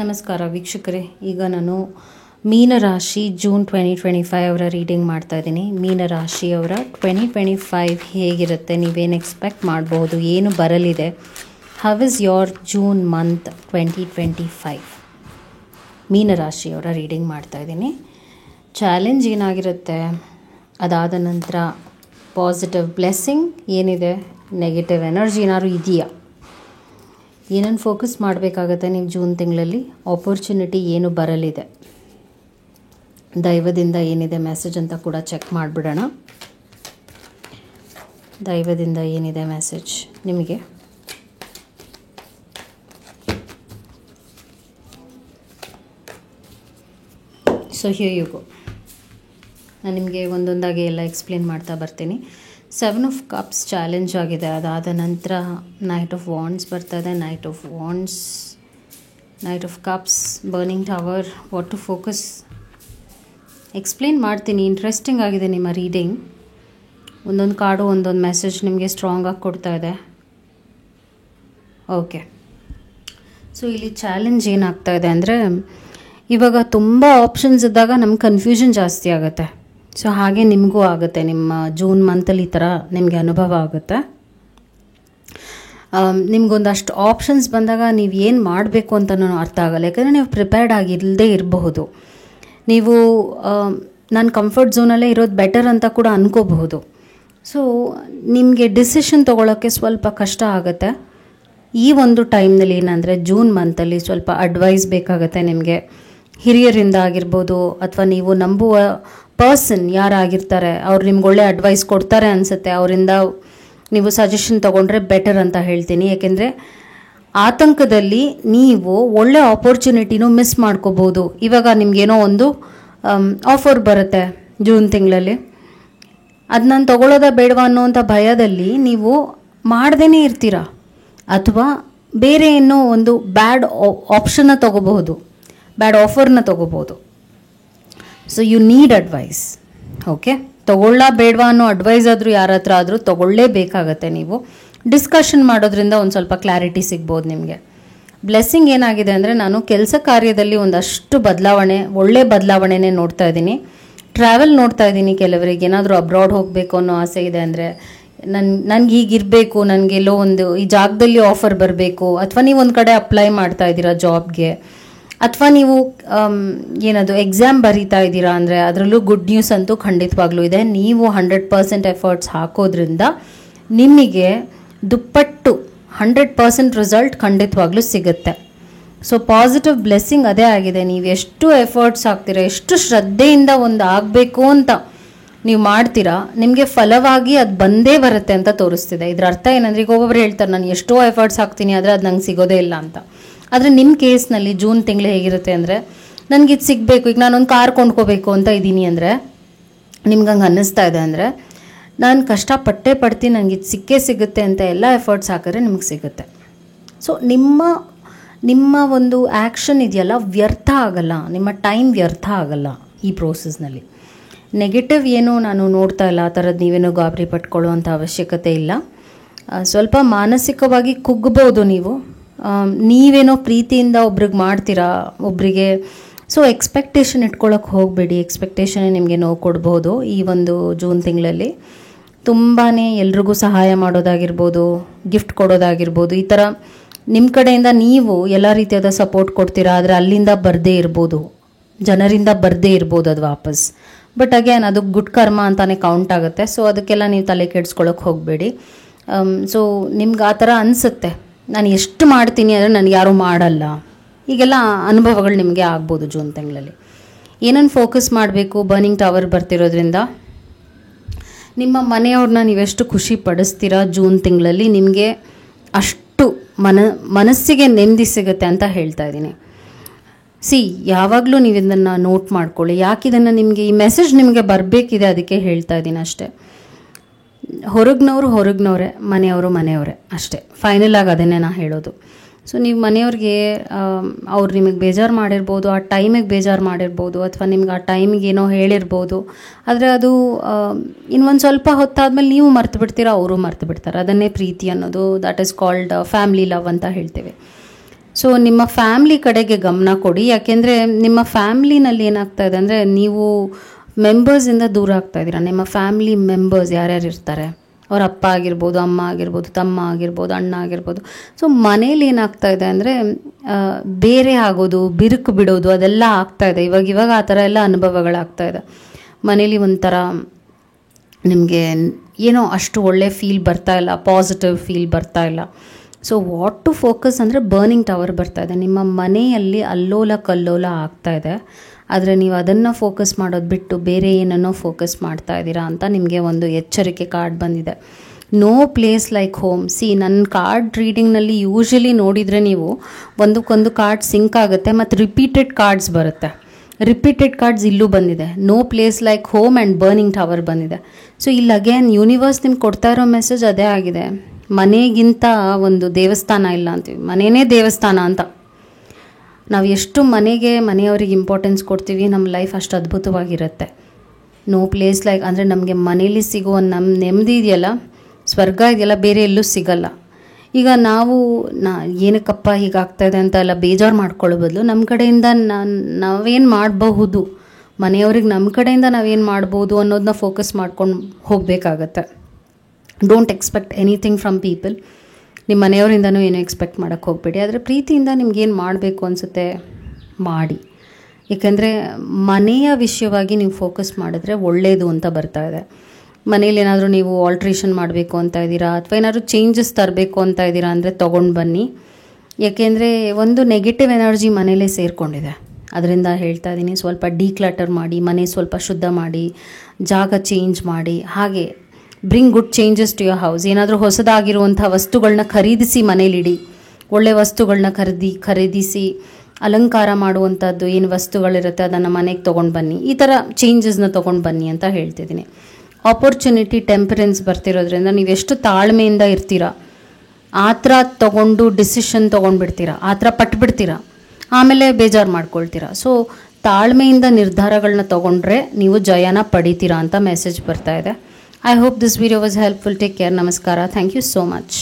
ನಮಸ್ಕಾರ ವೀಕ್ಷಕರೇ. ಈಗ ನಾನು ಮೀನರಾಶಿ ಜೂನ್ 2025 ಅವರ ರೀಡಿಂಗ್ ಮಾಡ್ತಾ ಇದ್ದೀನಿ. ಮೀನರಾಶಿಯವರ 2025 ಹೇಗಿರುತ್ತೆ, ನೀವೇನು ಎಕ್ಸ್ಪೆಕ್ಟ್ ಮಾಡ್ಬೋದು, ಏನು ಬರಲಿದೆ, how is your June month 2025. ಮೀನರಾಶಿಯವರ ರೀಡಿಂಗ್ ಮಾಡ್ತಾ ಇದ್ದೀನಿ. ಚಾಲೆಂಜ್ ಏನಾಗಿರುತ್ತೆ, ಅದಾದ ನಂತರ ಪಾಸಿಟಿವ್ ಬ್ಲೆಸ್ಸಿಂಗ್ ಏನಿದೆ, ನೆಗೆಟಿವ್ ಎನರ್ಜಿ ಏನಾದ್ರು ಇದೆಯಾ, ಏನನ್ನು ಫೋಕಸ್ ಮಾಡಬೇಕಾಗತ್ತೆ ನೀವು ಜೂನ್ ತಿಂಗಳಲ್ಲಿ, ಆಪರ್ಚುನಿಟಿ ಏನು ಬರಲಿದೆ, ದೈವದಿಂದ ಏನಿದೆ ಮೆಸೇಜ್ ಅಂತ ಕೂಡ ಚೆಕ್ ಮಾಡಿಬಿಡೋಣ. ದೈವದಿಂದ ಏನಿದೆ ಮೆಸೇಜ್ ನಿಮಗೆ. So here you go. ನಾನು ನಿಮಗೆ ಒಂದೊಂದಾಗಿ ಎಲ್ಲ ಎಕ್ಸ್ಪ್ಲೇನ್ ಮಾಡ್ತಾ ಬರ್ತೀನಿ. 7 ಆಫ್ ಕಪ್ಸ್ ಚಾಲೆಂಜ್ ಆಗಿದೆ. ಅದಾದ ನಂತರ ನೈಟ್ ಆಫ್ ವಾಂಡ್ಸ್ ಬರ್ತದೆ. Knight of cups, burning tower, what to focus explain ಮಾಡ್ತೀನಿ. ಇಂಟ್ರೆಸ್ಟಿಂಗ್ ಆಗಿದೆ ನಿಮ್ಮ ರೀಡಿಂಗ್. ಒಂದೊಂದು ಕಾರ್ಡು ಒಂದೊಂದು ಮೆಸೇಜ್ ನಿಮಗೆ ಸ್ಟ್ರಾಂಗ್ ಆಗಿ ಕೊಡ್ತಾ ಇದೆ. ಓಕೆ, ಸೊ ಇಲ್ಲಿ ಚಾಲೆಂಜ್ ಏನಾಗ್ತಾ ಇದೆ ಅಂದರೆ, ಇವಾಗ ತುಂಬ ಆಪ್ಷನ್ಸ್ ಇದ್ದಾಗ ನಮ್ಗೆ ಕನ್ಫ್ಯೂಷನ್ ಜಾಸ್ತಿ ಆಗುತ್ತೆ. ಸೊ ಹಾಗೆ ನಿಮಗೂ ಆಗುತ್ತೆ. ನಿಮ್ಮ ಜೂನ್ ಮಂತಲ್ಲಿ ಈ ಥರ ನಿಮಗೆ ಅನುಭವ ಆಗುತ್ತೆ. ನಿಮ್ಗೊಂದಷ್ಟು ಆಪ್ಷನ್ಸ್ ಬಂದಾಗ ನೀವು ಏನು ಮಾಡಬೇಕು ಅಂತಲೂ ಅರ್ಥ ಆಗಲ್ಲ. ಯಾಕಂದರೆ ನೀವು ಪ್ರಿಪೇರ್ಡ್ ಆಗಿಲ್ಲದೆ ಇರಬಹುದು. ನೀವು ನನ್ನ ಕಂಫರ್ಟ್ ಝೋನಲ್ಲೇ ಇರೋದು ಬೆಟರ್ ಅಂತ ಕೂಡ ಅನ್ಕೋಬಹುದು. ಸೊ ನಿಮಗೆ ಡಿಸಿಷನ್ ತೊಗೊಳೋಕ್ಕೆ ಸ್ವಲ್ಪ ಕಷ್ಟ ಆಗುತ್ತೆ. ಈ ಒಂದು ಟೈಮ್ನಲ್ಲಿ ಏನಂದರೆ ಜೂನ್ ಮಂತಲ್ಲಿ ಸ್ವಲ್ಪ ಅಡ್ವೈಸ್ ಬೇಕಾಗುತ್ತೆ ನಿಮಗೆ. ಹಿರಿಯರಿಂದ ಆಗಿರ್ಬೋದು, ಅಥವಾ ನೀವು ನಂಬುವ ಪರ್ಸನ್ ಯಾರಾಗಿರ್ತಾರೆ ಅವ್ರು ನಿಮ್ಗೆ ಒಳ್ಳೆ ಅಡ್ವೈಸ್ ಕೊಡ್ತಾರೆ ಅನಿಸುತ್ತೆ, ಅವರಿಂದ ನೀವು ಸಜೆಷನ್ ತೊಗೊಂಡ್ರೆ ಬೆಟರ್ ಅಂತ ಹೇಳ್ತೀನಿ. ಏಕೆಂದರೆ ಆತಂಕದಲ್ಲಿ ನೀವು ಒಳ್ಳೆ ಆಪರ್ಚುನಿಟಿನೂ ಮಿಸ್ ಮಾಡ್ಕೋಬೋದು. ಇವಾಗ ನಿಮಗೇನೋ ಒಂದು ಆಫರ್ ಬರುತ್ತೆ ಜೂನ್ ತಿಂಗಳಲ್ಲಿ, ಅದು ನಾನು ತೊಗೊಳ್ಳೋದ ಬೇಡವಾ ಅನ್ನೋವಂಥ ಭಯದಲ್ಲಿ ನೀವು ಮಾಡ್ದೇ ಇರ್ತೀರ, ಅಥವಾ ಬೇರೆ ಏನೋ ಒಂದು ಬ್ಯಾಡ್ ಆಪ್ಷನ್ನ ತೊಗೋಬಹುದು, ಬ್ಯಾಡ್ ಆಫರ್ನ ತೊಗೋಬೋದು. So you need advice. Okay, ತೊಗೊಳ್ಳ ಬೇಡವಾ ಅನ್ನೋ ಅಡ್ವೈಸ್ ಆದರೂ ಯಾರ ಹತ್ರ ಆದರೂ ತೊಗೊಳ್ಳೇಬೇಕಾಗತ್ತೆ. ನೀವು ಡಿಸ್ಕಷನ್ ಮಾಡೋದ್ರಿಂದ ಒಂದು ಸ್ವಲ್ಪ ಕ್ಲಾರಿಟಿ ಸಿಗ್ಬೋದು ನಿಮಗೆ. ಬ್ಲೆಸ್ಸಿಂಗ್ ಏನಾಗಿದೆ ಅಂದರೆ, ನಾನು ಕೆಲಸ ಕಾರ್ಯದಲ್ಲಿ ಒಂದಷ್ಟು ಒಳ್ಳೆ ಬದಲಾವಣೆನೇ ನೋಡ್ತಾ ಇದ್ದೀನಿ. ಟ್ರಾವೆಲ್ ನೋಡ್ತಾ ಇದ್ದೀನಿ. ಕೆಲವರಿಗೆ ಏನಾದರೂ ಅಬ್ರಾಡ್ ಹೋಗಬೇಕು ಅನ್ನೋ ಆಸೆ ಇದೆ ಅಂದರೆ, ನನಗೆ ಹೀಗಿರಬೇಕು, ನನಗೆಲ್ಲೋ ಒಂದು ಈ ಜಾಗದಲ್ಲಿ ಆಫರ್ ಬರಬೇಕು, ಅಥವಾ ನೀವು ಒಂದು ಕಡೆ ಅಪ್ಲೈ ಮಾಡ್ತಾ ಇದ್ದೀರಾ ಜಾಬ್ಗೆ, ಅಥವಾ ನೀವು ಏನದು ಎಕ್ಸಾಮ್ ಬರೀತಾ ಇದ್ದೀರಾ ಅಂದರೆ ಅದರಲ್ಲೂ ಗುಡ್ ನ್ಯೂಸ್ ಅಂತೂ ಖಂಡಿತವಾಗ್ಲೂ ಇದೆ. ನೀವು 100% ಎಫರ್ಟ್ಸ್ ಹಾಕೋದ್ರಿಂದ ನಿಮಗೆ ದುಪ್ಪಟ್ಟು 100% ರಿಸಲ್ಟ್ ಖಂಡಿತವಾಗ್ಲೂ ಸಿಗುತ್ತೆ. ಸೊ ಪಾಸಿಟಿವ್ ಬ್ಲೆಸ್ಸಿಂಗ್ ಅದೇ ಆಗಿದೆ. ನೀವು ಎಷ್ಟು ಎಫರ್ಟ್ಸ್ ಹಾಕ್ತೀರಾ, ಎಷ್ಟು ಶ್ರದ್ಧೆಯಿಂದ ಒಂದು ಆಗಬೇಕು ಅಂತ ನೀವು ಮಾಡ್ತೀರಾ, ನಿಮಗೆ ಫಲವಾಗಿ ಅದು ಬಂದೇ ಬರುತ್ತೆ ಅಂತ ತೋರಿಸ್ತಿದೆ. ಇದರ ಅರ್ಥ ಏನಂದ್ರೆ, ಈಗ ಒಬ್ಬೊಬ್ರು ಹೇಳ್ತಾರೆ ನಾನು ಎಷ್ಟೋ ಎಫರ್ಟ್ಸ್ ಹಾಕ್ತೀನಿ ಆದರೆ ಅದು ನಂಗೆ ಸಿಗೋದೇ ಇಲ್ಲ ಅಂತ. ಆದರೆ ನಿಮ್ಮ ಕೇಸ್ನಲ್ಲಿ ಜೂನ್ ತಿಂಗಳು ಹೇಗಿರುತ್ತೆ ಅಂದರೆ, ನನಗೆ ಇದು ಸಿಗಬೇಕು, ಈಗ ನಾನೊಂದು ಕಾರ್ ಕೊಂಡ್ಕೋಬೇಕು ಅಂತ ಇದ್ದೀನಿ ಅಂದರೆ, ನಿಮ್ಗೆ ಹಂಗೆ ಅನ್ನಿಸ್ತಾ ಇದೆ ಅಂದರೆ, ನಾನು ಕಷ್ಟಪಟ್ಟೇ ಪಡ್ತೀನಿ, ನನಗೆ ಇದು ಸಿಗುತ್ತೆ ಅಂತ ಎಲ್ಲ ಎಫರ್ಟ್ಸ್ ಹಾಕಿದ್ರೆ ನಿಮಗೆ ಸಿಗುತ್ತೆ. ಸೊ ನಿಮ್ಮ ಒಂದು ಆ್ಯಕ್ಷನ್ ಇದೆಯಲ್ಲ ವ್ಯರ್ಥ ಆಗಲ್ಲ, ನಿಮ್ಮ ಟೈಮ್ ವ್ಯರ್ಥ ಆಗಲ್ಲ ಈ ಪ್ರೋಸೆಸ್ನಲ್ಲಿ. ನೆಗೆಟಿವ್ ಏನು ನಾನು ನೋಡ್ತಾ ಇಲ್ಲ. ಆ ಥರದ್ದು ನೀವೇನೋ ಗಾಬರಿ ಪಟ್ಕೊಳ್ಳುವಂಥ ಅವಶ್ಯಕತೆ ಇಲ್ಲ. ಸ್ವಲ್ಪ ಮಾನಸಿಕವಾಗಿ ಕುಗ್ಬೋದು ನೀವು. ನೀವೇನೋ ಪ್ರೀತಿಯಿಂದ ಒಬ್ರಿಗೆ ಮಾಡ್ತೀರಾ ಒಬ್ಬರಿಗೆ. ಸೊ ಎಕ್ಸ್ಪೆಕ್ಟೇಷನ್ ಇಟ್ಕೊಳ್ಳೋಕೆ ಹೋಗಬೇಡಿ. ಎಕ್ಸ್ಪೆಕ್ಟೇಷನ್ನೇ ನಿಮಗೆ ನೋವು ಕೊಡ್ಬೋದು ಈ ಒಂದು ಜೂನ್ ತಿಂಗಳಲ್ಲಿ. ತುಂಬಾ ಎಲ್ರಿಗೂ ಸಹಾಯ ಮಾಡೋದಾಗಿರ್ಬೋದು, ಗಿಫ್ಟ್ ಕೊಡೋದಾಗಿರ್ಬೋದು, ಈ ಥರ ನಿಮ್ಮ ಕಡೆಯಿಂದ ನೀವು ಎಲ್ಲ ರೀತಿಯಾದ ಸಪೋರ್ಟ್ ಕೊಡ್ತೀರಾ. ಆದರೆ ಅಲ್ಲಿಂದ ಬರದೇ ಇರ್ಬೋದು, ಜನರಿಂದ ಬರದೇ ಇರ್ಬೋದು ಅದು ವಾಪಸ್. ಬಟ್ ಅಗೇನ್ ಅದು ಗುಡ್ ಕರ್ಮ ಅಂತಾನೆ ಕೌಂಟ್ ಆಗುತ್ತೆ. ಸೊ ಅದಕ್ಕೆಲ್ಲ ನೀವು ತಲೆ ಕೆಡಿಸ್ಕೊಳ್ಳೋಕೆ ಹೋಗಬೇಡಿ. ಸೊ ನಿಮ್ಗೆ ಆ ಥರ ಅನಿಸುತ್ತೆ, ನಾನು ಎಷ್ಟು ಮಾಡ್ತೀನಿ ಅಂದರೆ ನನಗೆ ಯಾರೂ ಮಾಡಲ್ಲ, ಈಗೆಲ್ಲ ಅನುಭವಗಳು ನಿಮಗೆ ಆಗ್ಬೋದು ಜೂನ್ ತಿಂಗಳಲ್ಲಿ. ಏನನ್ನು ಫೋಕಸ್ ಮಾಡಬೇಕು, ಬರ್ನಿಂಗ್ ಟವರ್ ಬರ್ತಿರೋದ್ರಿಂದ ನಿಮ್ಮ ಮನೆಯವ್ರನ್ನ ನೀವೆಷ್ಟು ಖುಷಿ ಪಡಿಸ್ತೀರಾ ಜೂನ್ ತಿಂಗಳಲ್ಲಿ, ನಿಮಗೆ ಅಷ್ಟು ಮನಸ್ಸಿಗೆ ನೆಮ್ಮದಿ ಸಿಗುತ್ತೆ ಅಂತ ಹೇಳ್ತಾ ಇದ್ದೀನಿ. ಯಾವಾಗಲೂ ನೀವು ಇದನ್ನು ನೋಟ್ ಮಾಡ್ಕೊಳ್ಳಿ. ಯಾಕಿದನ್ನು ನಿಮಗೆ ಈ ಮೆಸೇಜ್ ನಿಮಗೆ ಬರಬೇಕಿದೆ, ಅದಕ್ಕೆ ಹೇಳ್ತಾ ಇದ್ದೀನಿ ಅಷ್ಟೇ. ಹೊರಗ್ನವರೇ, ಮನೆಯವರೇ ಅಷ್ಟೇ. ಫೈನಲ್ ಆಗಿ ಅದನ್ನೇ ನಾನು ಹೇಳೋದು. ಸೊ ನೀವು ಮನೆಯವ್ರಿಗೆ ಅವ್ರು ನಿಮಗೆ ಬೇಜಾರು ಮಾಡಿರ್ಬೋದು, ಆ ಟೈಮಿಗೆ ಬೇಜಾರು ಮಾಡಿರ್ಬೋದು, ಅಥವಾ ನಿಮ್ಗೆ ಆ ಟೈಮಿಗೆ ಏನೋ ಹೇಳಿರ್ಬೋದು. ಆದರೆ ಅದು ಇನ್ನೊಂದು ಸ್ವಲ್ಪ ಹೊತ್ತಾದ್ಮೇಲೆ ನೀವು ಮರ್ತು ಬಿಡ್ತೀರಾ, ಅವರು ಮರ್ತು ಬಿಡ್ತಾರೆ. ಅದನ್ನೇ ಪ್ರೀತಿ ಅನ್ನೋದು. That is called family love ಅಂತ ಹೇಳ್ತೇವೆ. ಸೊ ನಿಮ್ಮ ಫ್ಯಾಮ್ಲಿ ಕಡೆಗೆ ಗಮನ ಕೊಡಿ. ಯಾಕೆಂದರೆ ನಿಮ್ಮ ಫ್ಯಾಮ್ಲಿನಲ್ಲಿ ಏನಾಗ್ತಾ ಇದೆ ಅಂದರೆ, ನೀವು ಮೆಂಬರ್ಸಿಂದ ದೂರ ಆಗ್ತಾ ಇದ್ದೀರಾ. ನಿಮ್ಮ ಫ್ಯಾಮ್ಲಿ ಮೆಂಬರ್ಸ್ ಯಾರ್ಯಾರು ಇರ್ತಾರೆ, ಅವ್ರ ಅಪ್ಪ ಆಗಿರ್ಬೋದು, ಅಮ್ಮ ಆಗಿರ್ಬೋದು, ತಮ್ಮ ಆಗಿರ್ಬೋದು, ಅಣ್ಣ ಆಗಿರ್ಬೋದು. ಸೊ ಮನೇಲಿ ಏನಾಗ್ತಾ ಇದೆ ಅಂದರೆ, ಬೇರೆ ಆಗೋದು, ಬಿರುಕು ಬಿಡೋದು ಅದೆಲ್ಲ ಆಗ್ತಾ ಇದೆ. ಇವಾಗ ಆ ಥರ ಎಲ್ಲ ಅನುಭವಗಳಾಗ್ತಾ ಇದೆ. ಮನೇಲಿ ಒಂಥರ ನಿಮಗೆ ಏನೋ ಅಷ್ಟು ಒಳ್ಳೆ ಫೀಲ್ ಬರ್ತಾ ಇಲ್ಲ, ಪಾಸಿಟಿವ್ ಫೀಲ್ ಬರ್ತಾ ಇಲ್ಲ. ಸೊ ವಾಟ್ ಟು ಫೋಕಸ್ ಅಂದರೆ, ಬರ್ನಿಂಗ್ ಟವರ್ ಬರ್ತಾ ಇದೆ. ನಿಮ್ಮ ಮನೆಯಲ್ಲಿ ಅಲ್ಲೋಲ ಕಲ್ಲೋಲ ಆಗ್ತಾ ಇದೆ. ಆದರೆ ನೀವು ಅದನ್ನು ಫೋಕಸ್ ಮಾಡೋದು ಬಿಟ್ಟು ಬೇರೆ ಏನನ್ನೋ ಫೋಕಸ್ ಮಾಡ್ತಾ ಇದ್ದೀರಾ ಅಂತ ನಿಮಗೆ ಒಂದು ಎಚ್ಚರಿಕೆ ಕಾರ್ಡ್ ಬಂದಿದೆ. No place like home. ನನ್ನ ಕಾರ್ಡ್ ರೀಡಿಂಗ್ನಲ್ಲಿ ಯೂಶಲಿ ನೋಡಿದರೆ ನೀವು ಒಂದಕ್ಕೊಂದು ಕಾರ್ಡ್ ಸಿಂಕ್ ಆಗುತ್ತೆ ಮತ್ತು ರಿಪೀಟೆಡ್ ಕಾರ್ಡ್ಸ್ ಬರುತ್ತೆ. ರಿಪೀಟೆಡ್ ಕಾರ್ಡ್ಸ್ ಇಲ್ಲೂ ಬಂದಿದೆ. No place like home and burning tower ಬಂದಿದೆ. ಸೊ ಇಲ್ಲಿ ಅಗೇನ್ ಯೂನಿವರ್ಸ್ ನಿಮ್ಗೆ ಕೊಡ್ತಾ ಇರೋ ಮೆಸೇಜ್ ಅದೇ ಆಗಿದೆ. ಮನೆಗಿಂತ ಒಂದು ದೇವಸ್ಥಾನ ಇಲ್ಲ ಅಂತೀವಿ, ಮನೆಯೇ ದೇವಸ್ಥಾನ ಅಂತ. ನಾವು ಎಷ್ಟು ಮನೆಯವರಿಗೆ ಇಂಪಾರ್ಟೆನ್ಸ್ ಕೊಡ್ತೀವಿ, ನಮ್ಮ ಲೈಫ್ ಅಷ್ಟು ಅದ್ಭುತವಾಗಿರುತ್ತೆ. ನೋ ಪ್ಲೇಸ್ ಲೈಕ್ ಅಂದರೆ ನಮಗೆ ಮನೇಲಿ ಸಿಗೋ ನಮ್ಮ ನೆಮ್ಮದಿ ಇದೆಯಲ್ಲ, ಸ್ವರ್ಗ ಇದೆಯಲ್ಲ, ಬೇರೆ ಎಲ್ಲೂ ಸಿಗಲ್ಲ. ಈಗ ನಾವು ಏನಕ್ಕಪ್ಪ ಹೀಗಾಗ್ತಾಯಿದೆ ಅಂತ ಎಲ್ಲ ಬೇಜಾರು ಮಾಡ್ಕೊಳ್ಳೋ ಬದಲು ನಮ್ಮ ಕಡೆಯಿಂದ ನಾವೇನು ಮಾಡಬಹುದು, ಮನೆಯವ್ರಿಗೆ ನಮ್ಮ ಕಡೆಯಿಂದ ನಾವೇನು ಮಾಡ್ಬೋದು ಅನ್ನೋದನ್ನ ಫೋಕಸ್ ಮಾಡ್ಕೊಂಡು ಹೋಗಬೇಕಾಗತ್ತೆ. Don't expect anything from people. ನಿಮ್ಮ ಮನೆಯವರಿಂದನೂ ಏನು ಎಕ್ಸ್ಪೆಕ್ಟ್ ಮಾಡೋಕ್ಕೆ ಹೋಗಬೇಡಿ. ಆದರೆ ಪ್ರೀತಿಯಿಂದ ನಿಮ್ಗೇನು ಮಾಡಬೇಕು ಅನಿಸುತ್ತೆ ಮಾಡಿ. ಏಕೆಂದರೆ ಮನೆಯ ವಿಷಯವಾಗಿ ನೀವು ಫೋಕಸ್ ಮಾಡಿದ್ರೆ ಒಳ್ಳೆಯದು ಅಂತ ಬರ್ತಾ ಇದೆ. ಮನೇಲಿ ಏನಾದರೂ ನೀವು ಆಲ್ಟ್ರೇಷನ್ ಮಾಡಬೇಕು ಅಂತ ಇದ್ದೀರಾ, ಅಥವಾ ಏನಾದರೂ ಚೇಂಜಸ್ ತರಬೇಕು ಅಂತ ಇದ್ದೀರಾ ಅಂದರೆ ತೊಗೊಂಡು ಬನ್ನಿ. ಏಕೆಂದರೆ ಒಂದು ನೆಗೆಟಿವ್ ಎನರ್ಜಿ ಮನೇಲೇ ಸೇರಿಕೊಂಡಿದೆ. ಅದರಿಂದ ಹೇಳ್ತಾ ಇದ್ದೀನಿ, ಸ್ವಲ್ಪ ಡಿಕ್ಲಟರ್ ಮಾಡಿ, ಮನೆ ಸ್ವಲ್ಪ ಶುದ್ಧ ಮಾಡಿ, ಜಾಗ ಚೇಂಜ್ ಮಾಡಿ. ಹಾಗೆ bring good changes to your house. ಏನಾದರೂ ಹೊಸದಾಗಿರುವಂಥ ವಸ್ತುಗಳನ್ನ ಖರೀದಿಸಿ ಮನೇಲಿಡಿ. ಒಳ್ಳೆ ವಸ್ತುಗಳನ್ನ ಖರೀದಿಸಿ ಅಲಂಕಾರ ಮಾಡುವಂಥದ್ದು ಏನು ವಸ್ತುಗಳಿರುತ್ತೆ ಅದನ್ನು ಮನೆಗೆ ತೊಗೊಂಡು ಬನ್ನಿ. ಈ ಥರ ಚೇಂಜಸ್ನ ತೊಗೊಂಡು ಬನ್ನಿ ಅಂತ ಹೇಳ್ತಿದ್ದೀನಿ. ಆಪರ್ಚುನಿಟಿ, ಟೆಂಪರೆನ್ಸ್ ಬರ್ತಿರೋದ್ರಿಂದ ನೀವೆಷ್ಟು ತಾಳ್ಮೆಯಿಂದ ಇರ್ತೀರಾ, ಆ ಥರ ತೊಗೊಂಡು ಡಿಸಿಷನ್ ತೊಗೊಂಡ್ಬಿಡ್ತೀರಾ, ಆ ಥರ ಪಟ್ಬಿಡ್ತೀರಾ, ಆಮೇಲೆ ಬೇಜಾರು ಮಾಡ್ಕೊಳ್ತೀರಾ. ಸೊ ತಾಳ್ಮೆಯಿಂದ ನಿರ್ಧಾರಗಳನ್ನ ತೊಗೊಂಡ್ರೆ ನೀವು ಜಯನ ಪಡಿತೀರಾ ಅಂತ ಮೆಸೇಜ್ ಬರ್ತಾ ಇದೆ. I hope this video was helpful. Take care. ನಮಸ್ಕಾರ. Thank you so much.